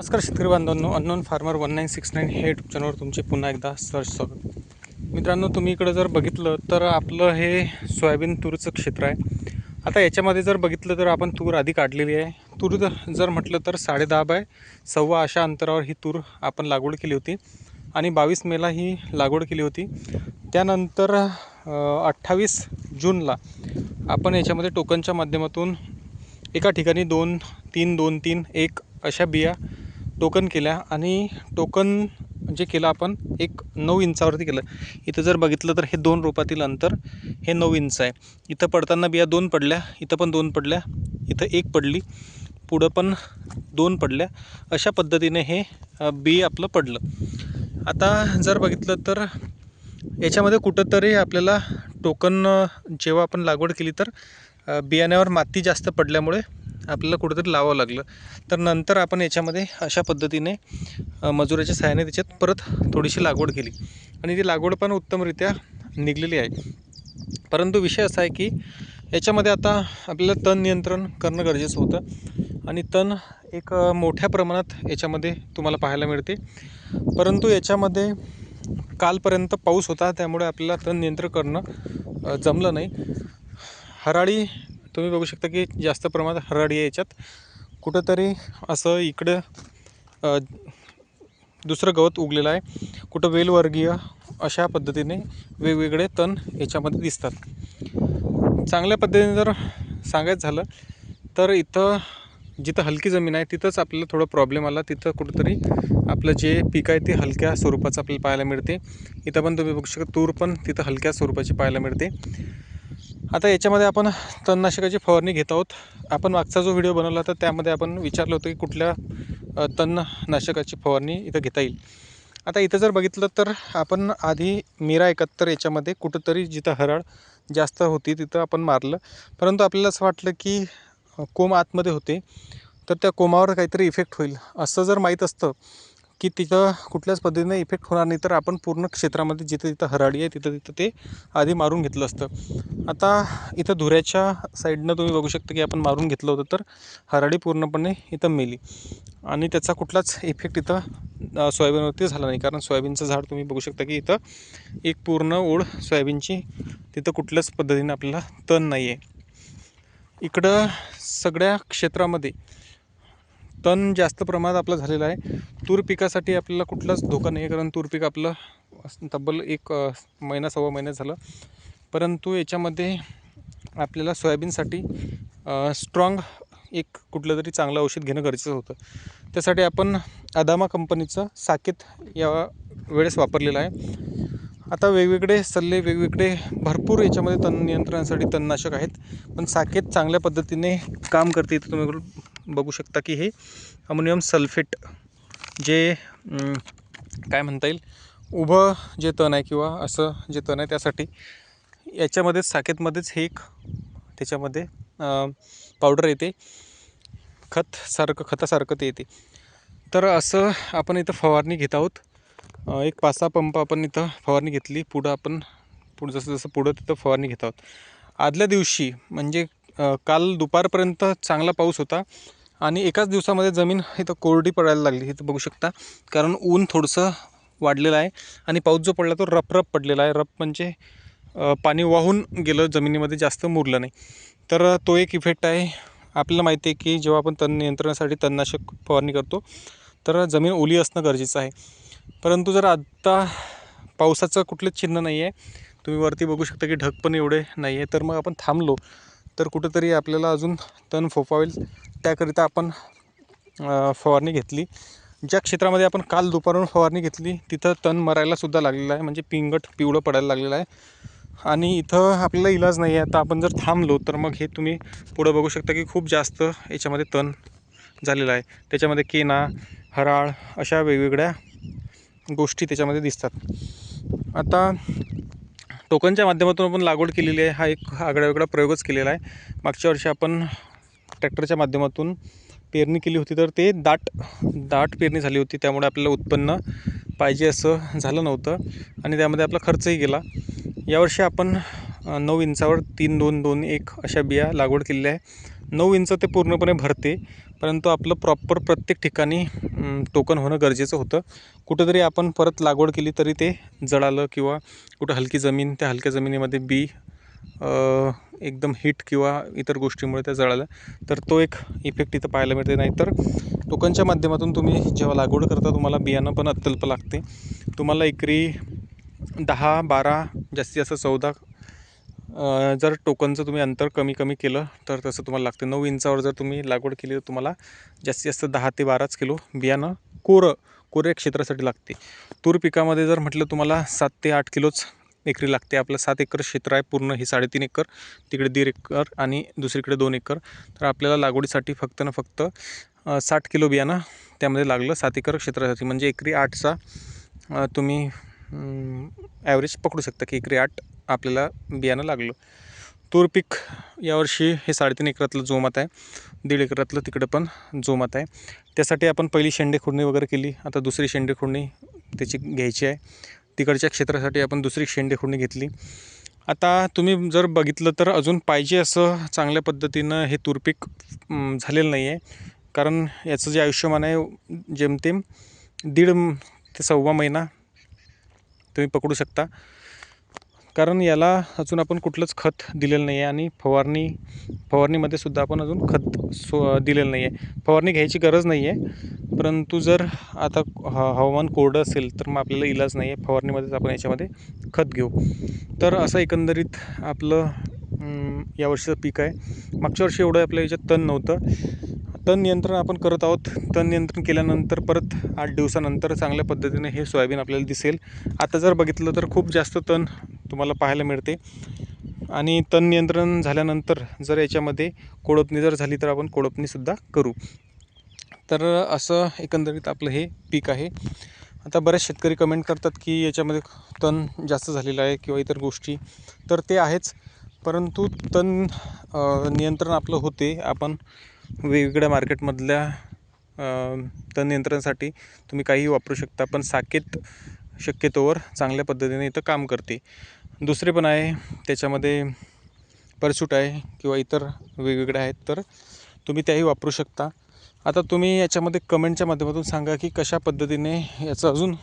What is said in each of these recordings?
नमस्कार शेतकरी बांधवांनो, अननोन फार्मर 1969 हे यूट्यूब चॅनलवर तुमचे पुन्हा एकदा स्वागत. मित्रांनो, तुम्ही इकडं जर बघितलं तर आपलं हे सोयाबीन तूरचं क्षेत्र आहे. आता याच्यामध्ये जर बघितलं तर आपण तूर आधी काढलेली आहे. तूर जर म्हटलं तर 10.5 बाय 1.25 अशा अंतरावर ही तूर आपण लागवड केली होती आणि 22 मेला ही लागवड केली होती. त्यानंतर 28 जूनला आपण याच्यामध्ये टोकनच्या माध्यमातून एका ठिकाणी 2-3-2-3-1 अशा बिया टोकन केल्या आणि टोकन जे केलं आपण 9 इंचावरती केलं. इथं जर बघितलं तर हे 2 रोपातील अंतर हे 9 इंच आहे. इथं पडताना बिया 2 पडल्या, इथं पण 2 पडल्या, इथं 1 पडली, पुढं पण 2 पडल्या. अशा पद्धतीने हे बी आपलं पडलं. आता जर बघितलं तर याच्यामध्ये कुठंतरी आपल्याला टोकन जेव्हा आपण लागवड केली तर बियाण्यावर माती जास्त पडल्यामुळे आपल्याला कुठंतरी लावावं लागलं. तर नंतर आपण याच्यामध्ये अशा पद्धतीने मजुराच्या सहाय्याने त्याच्यात परत थोडीशी लागवड केली आणि ती लागवड पण उत्तमरित्या निघलेली आहे. परंतु विषय असा आहे की याच्यामध्ये आता आपल्याला तण नियंत्रण करणं गरजेचं होतं आणि तण एक मोठ्या प्रमाणात याच्यामध्ये तुम्हाला पाहायला मिळते. परंतु याच्यामध्ये कालपर्यंत पाऊस होता, त्यामुळे आपल्याला तण नियंत्रण करणं जमलं नाही. हराळी तुम्ही बघू शकता की जास्त प्रमाणात हराळी आहे याच्यात. कुठंतरी असं इकडं दुसरं गवत उगलेलं आहे, कुठं वेलवर्गीय अशा पद्धतीने वेगवेगळे तण याच्यामध्ये दिसतात. चांगल्या पद्धतीने जर सांगायचं झालं तर इथं जिथं हलकी जमीन आहे तिथंच आपल्याला थोडा प्रॉब्लेम आला. तिथं कुठंतरी आपलं जे पीक आहे ते हलक्या स्वरूपाचं आपल्याला पाहायला मिळते. इथं पण तुम्ही बघू शकता तूर पण तिथं हलक्या स्वरूपाची पाहायला मिळते. आता याच्यामध्ये आपण तणनाशकाची फवारणी घेत आहोत. आपण मागचा जो व्हिडिओ बनवला तर त्यामध्ये आपण विचारलं होतं की कुठल्या तणनाशकाची फवारणी इथं घेता येईल. आता इथं जर बघितलं तर आपण आधी मीरा 71 याच्यामध्ये कुठंतरी जिथं हराळ जास्त होती तिथं आपण मारलं. परंतु आपल्याला असं वाटलं की कोंब आतमध्ये होते तर त्या कोंबावर काहीतरी इफेक्ट होईल. असं जर माहीत असतं की तिथं कुठल्याच पद्धतीने इफेक्ट होणार नाही तर आपण पूर्ण क्षेत्रामध्ये जिथं हराळी आहे तिथं ते आधी मारून घेतलं असतं. आता इथं धुऱ्याच्या साईडनं तुम्ही बघू शकता की आपण मारून घेतलं होतं तर हराळी पूर्णपणे इथं मेली आणि त्याचा कुठलाच इफेक्ट इथं सोयाबीनवरती झाला नाही. कारण सोयाबीनचं झाड तुम्ही बघू शकता की इथं एक पूर्ण ओढ सोयाबीनची, तिथं कुठल्याच पद्धतीने आपल्याला तण नाही आहे. इकडं सगळ्या क्षेत्रामध्ये तण जास्त प्रमाणात आपलं झालेलं आहे. तूर पिकासाठी आपल्याला कुठलाच धोका नाही आहे, कारण तूर पीक आपलं तब्बल 1 महिना 1.25 महिना झालं. परंतु याच्यामध्ये आपल्याला सोयाबीनसाठी स्ट्रॉंग एक कुठलं तरी चांगलं औषध घेणं गरजेचं होतं. त्यासाठी आपण अदामा कंपनीचं साकेत या वेळेस वापरलेलं आहे. आता वेगवेगळे सल्ले वेगवेगळे भरपूर याच्यामध्ये तण नियंत्रणासाठी तणनाशक आहेत, पण साकेत चांगल्या पद्धतीने काम करते. इथं तुम्ही बघू शकता की हे अमोनियम सल्फेट जे काय म्हणता येईल उभं जे तण आहे किंवा असं जे तण आहे त्यासाठी याच्यामध्येच साकेतमध्येच हे एक त्याच्यामध्ये पावडर येते, खतासारखं ते येते. तर असं आपण इथं फवारणी घेत आहोत. एक 5-6 पंप आपण इथं फवारणी घेतली. पुढं जसं पुढं तिथं फवारणी घेत आहोत. आदल्या दिवशी म्हणजे काल दुपारपर्यंत चांगला पाऊस होता आणि एकाच दिवसामध्ये जमीन इथं कोरडी पडायला लागली. इथं बघू शकता, कारण ऊन थोडंसं वाढलेलं आहे आणि पाऊस जो पडला तो रप पडलेला आहे. रप म्हणजे पाणी वाहून गेलं, जमिनीमध्ये जास्त मुरलं नाही. तर तो एक इफेक्ट आहे. आपल्याला माहिती आहे की जेव्हा आपण तण नियंत्रणासाठी तणनाशक फवारणी करतो तर जमीन ओली असणं गरजेचं आहे. परंतु जर आत्ता पावसाचं कुठलंच चिन्ह नाही आहे, तुम्ही वरती बघू शकता की ढग पण एवढे नाही आहे, तर मग आपण थांबलो तर कुठंतरी आपल्याला अजून तण फोफावेल. त्याकरिता आपण फवारणी घेतली. ज्या क्षेत्रामध्ये आपण काल दुपारून फवारणी घेतली तिथं तण मरायलासुद्धा लागलेलं आहे, म्हणजे पिंगट पिवळं पडायला लागलेलं आहे आणि इथं आपल्याला इलाज नाही आहे. आता आपण जर थांबलो तर मग हे तुम्ही पुढं बघू शकता की खूप जास्त याच्यामध्ये तण झालेलं आहे. त्याच्यामध्ये केना, हराळ अशा वेगवेगळ्या गोष्टी त्याच्यामध्ये दिसतात. आता टोकनच्या माध्यमातून आपण लागवड केलेली आहे. हा एक आगळावेगळा प्रयोगच केलेला आहे. मागच्या वर्षी आपण ट्रॅक्टरच्या माध्यमातून पेरणी केली होती तर ते दाट पेरणी झाली होती, त्यामुळे आपल्याला उत्पन्न पाहिजे असं झालं नव्हतं आणि त्यामध्ये आपला खर्चही गेला. यावर्षी आपण 9 इंचावर 3-2-2-1 अशा बिया लागवड केलेल्या आहे. 9 इंच ते पूर्णपणे भरते, परंतु आपलं प्रॉपर प्रत्येक ठिकाणी टोकन होणं गरजेचं होतं. कुठंतरी आपण परत लागवड केली तरी ते जळालं किंवा कुठं हलकी जमीन, त्या हलक्या जमिनीमध्ये बी एकदम हीट किंवा इतर गोष्टीमुळे त्या जळालं तर तो एक इफेक्ट इथं पाहायला मिळते. नाहीतर टोकनच्या माध्यमातून तुम्ही जेव्हा लागवड करता तुम्हाला बियाणं पण अत्यल्प लागते. तुम्हाला एकरी 10-12 जास्तीत जास्त 14 जर टोकनचं तुम्ही अंतर कमी केलं तर तसं तुम्हाला लागते. 9 इंचावर जर तुम्ही लागवड केली तर तुम्हाला जास्तीत जास्त 10 ते 12च किलो बियाणं कोऱ्या क्षेत्रासाठी लागते. तूर पिकामध्ये जर म्हटलं तुम्हाला 7 ते 8 किलोच एकरी लागते. आपलं 7 एकर क्षेत्र आहे पूर्ण, हे 3.5 एकर, तिकडे 1.5 एकर आणि दुसरीकडे 2 एकर. तर आपल्याला लागवडीसाठी फक्त 60 किलो बियाणं त्यामध्ये लागलं 7 एकर क्षेत्रासाठी. म्हणजे एकरी 8चा तुम्ही ॲव्हरेज पकडू शकता की एकरी 8 आपल्याला बियाणं लागलं. तूर पीक यावर्षी हे 3.5 एकरातलं जोमात आहे, 1.5 एकरातलं तिकडं पण जोमात आहे. त्यासाठी आपण पहिली शेंडे खुडणी वगैरे केली. आता दुसरी शेंडे खुडणी त्याची घ्यायची आहे. तिकडच्या क्षेत्रासाठी आपण दुसरी शेंडे खुडणी घेतली. आता तुम्ही जर बघितलं तर अजून पाहिजे असं चांगल्या पद्धतीनं हे तूर पीक झालेलं नाही आहे. कारण याचं जे आयुष्यमान आहे जेमतेम 1.5 ते 1.25 महिना तुम्ही पकडू शकता. कारण याला अजून आपण कुठलंच खत दिलेलं नाही आहे आणि फवारणीमध्ये सुद्धा आपण अजून खत दिलेलं नाही आहे. फवारणी घ्यायची गरज नाही आहे, परंतु जर आता हवामान कोरडं असेल तर मग आपल्याला इलाज नाही आहे, फवारणीमध्येच आपण याच्यामध्ये खत घेऊ. तर असं एकंदरीत आपलं यावर्षीचं पीक आहे. मागच्या वर्षी एवढं आपल्या याच्यात तण नव्हतं. तण नियंत्रण आपण करत आहोत. तण नियंत्रण केल्यानंतर परत 8 दिवसानंतर चांगल्या पद्धतीने हे सोयाबीन आपल्याला दिसेल. आता जर बघितलं तर खूप जास्त तण तुम्हाला पाहायला मिळते. आणि तण नियंत्रण झाल्यानंतर जर याच्यामध्ये कोळपणी जर झाली तर आपण कोळपणीसुद्धा करू. तर असं एकंदरीत आपलं हे पीक आहे. आता बरेच शेतकरी कमेंट करतात की याच्यामध्ये तण जास्त झालेलं आहे किंवा इतर गोष्टी, तर ते आहेच. परंतु तण नियंत्रण आपलं होते. आपण वेगवेगळ्या मार्केटमधल्या तण नियंत्रणासाठी तुम्ही काहीही वापरू शकता, पण साकेत शक्यतोवर चांगल्या पद्धतीने इथं काम करते. दुसरे पण आहे, त्याच्यामध्ये परसूट आहे किंवा इतर वेगवेगळे आहेत, तर तुम्ही त्याही वापरू शकता. आता तुम्ही याच्यामध्ये कमेंटच्या माध्यमातून सांगा की कशा पद्धतीने याचं अजून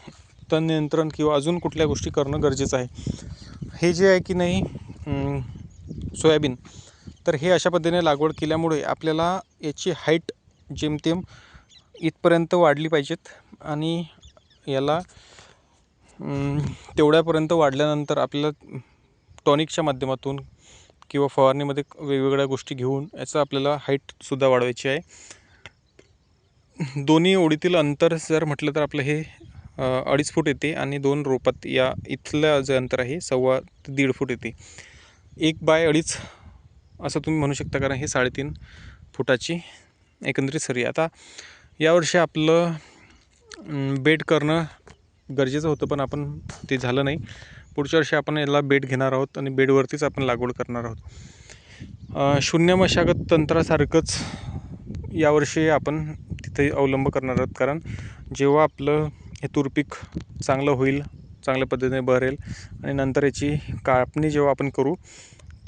तण नियंत्रण किंवा अजून कुठल्या गोष्टी करणं गरजेचं आहे. हे जे आहे की नाही सोयाबीन, तर हे अशा पद्धतीने लागवड केल्यामुळे आपल्याला याची हाईट जेमतेम इथपर्यंत वाढली पाहिजेत आणि याला तेवढ्यापर्यंत वाढल्यानंतर आपल्याला टॉनिकच्या माध्यमातून किंवा फवारणीमध्ये वेगवेगळ्या गोष्टी घेऊन याचं आपल्याला हाईटसुद्धा वाढवायची आहे. दोन्ही ओळीतील अंतर जर म्हटलं तर आपलं हे 2.5 फूट येते आणि 2 रोपात या इथलं जे अंतर आहे 1.25 ते 1.5 फूट येते. 1 बाय 2.5 असं तुम्ही म्हणू शकता, कारण हे 3.5 फुटाची एकंदरीत सरी. आता यावर्षी आपलं बेड करणं गरजेचं होतं, पण आपण ते झालं नाही. पुढच्या वर्षी आपण याला बेड घेणार आहोत आणि बेडवरतीच आपण लागवड करणार आहोत. शून्य मशागत तंत्रासारखंच यावर्षी आपण तिथे अवलंब करणार आहोत. कारण जेव्हा आपलं हे तूर पीक चांगलं होईल, चांगल्या पद्धतीने बहरेल आणि नंतर याची कापणी जेव्हा आपण करू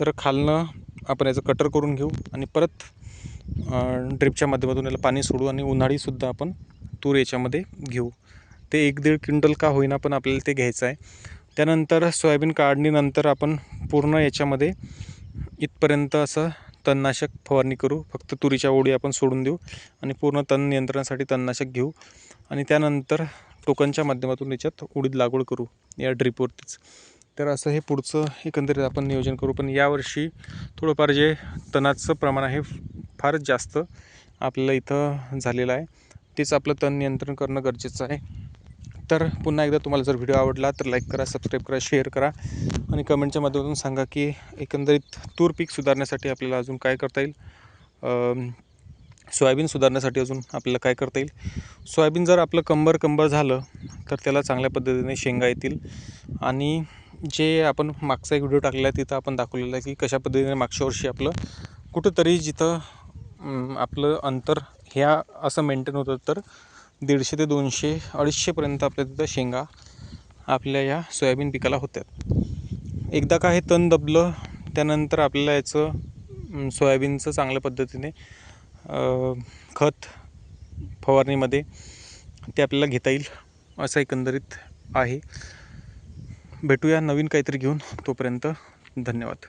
तर खालनं आपण याचं कटर करून घेऊ आणि परत ड्रिपच्या माध्यमातून याला पाणी सोडू आणि उन्हाळीसुद्धा आपण तूर याच्यामध्ये घेऊ. ते 1-1.5 क्विंटल का होईना पण आपल्याला ते घ्यायचं आहे. त्यानंतर सोयाबीन काढणीनंतर आपण पूर्ण याच्यामध्ये इथपर्यंत असं तणनाशक फवारणी करू. फक्त तुरीच्या ओळी आपण सोडून देऊ आणि पूर्ण तण नियंत्रणासाठी तणनाशक घेऊ आणि त्यानंतर टोकनच्या माध्यमातून याच्यात उडीद लागवड करू या ड्रिपवरतीच. तर असं हे पुढचं एकंदरीत आपण नियोजन करू. पण यावर्षी थोडंफार जे तणाचं प्रमाण आहे फारच जास्त आपल्याला इथं झालेलं आहे. तेच आपलं तण नियंत्रण करणं गरजेचं आहे. तर पुन्हा एकदा तुम्हाला जर व्हिडिओ आवडला तर लाईक करा, सबस्क्राईब करा, शेअर करा आणि कमेंटच्या माध्यमातून सांगा की एकंदरीत तूर पीक सुधारण्यासाठी आपल्याला अजून काय करता येईल, सोयाबीन सुधारण्यासाठी अजून आपल्याला काय करता येईल. सोयाबीन जर आपलं कंबर झालं तर त्याला चांगल्या पद्धतीने शेंगा येतील. आणि जे आपण मागचा एक व्हिडिओ टाकलेला आहे तिथं आपण दाखवलेलं आहे की कशा पद्धतीने मागच्या वर्षी आपलं कुठंतरी जिथं आपलं अंतर ह्या असं मेंटेन होतं तर 150 ते 200, 250पर्यंत आपल्या तिथं शेंगा आपल्या या सोयाबीन पिकाला होत्यात. एकदा का हे तण दबलं त्यानंतर आपल्याला याचं सोयाबीनचं चांगल्या पद्धतीने खत फवारणीमध्ये ते आपल्याला घेता येईल असं एकंदरीत आहे. भेटूया नवीन काहीतरी घेऊन. तोपर्यंत धन्यवाद.